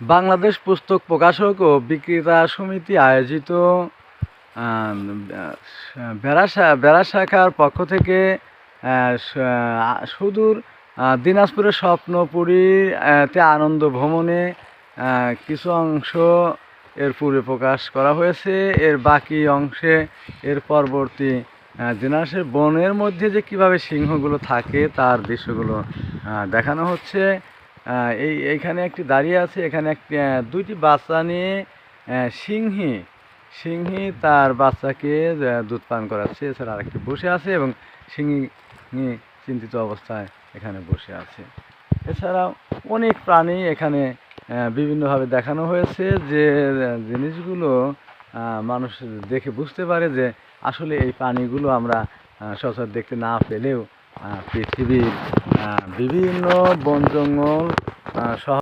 বাংলাদেশ পুস্তক প্রকাশক ও বিক্রেতা সমিতি আয়োজিত আম, বেড়া শাখার পক্ষ থেকে সুদূর দিনাজপুরের স্বপ্নপুরী তে আনন্দ ভ্রমণে কিছু অংশ এর পূর্বে প্রকাশ করা হয়েছে। এর বাকি অংশে এর পরবর্তী দিনাজপুরের বনের মধ্যে যে কীভাবে সিংহগুলো থাকে তার দৃশ্যগুলো দেখানো হচ্ছে। এইখানে একটি দাঁড়িয়ে আছে, এখানে একটি দুইটি বাচ্চা নিয়ে সিংহী তার বাচ্চাকে দুধ পান করাচ্ছে। এছাড়া আরেকটি বসে আছে এবং সিংহী চিন্তিত অবস্থায় এখানে বসে আছে। এছাড়াও অনেক প্রাণী এখানে বিভিন্নভাবে দেখানো হয়েছে, যে জিনিসগুলো মানুষ দেখে বুঝতে পারে যে আসলে এই প্রাণীগুলো আমরা সচরাচর দেখতে না পেলেও পৃথিবীর বিভিন্ন বন জঙ্গল সহ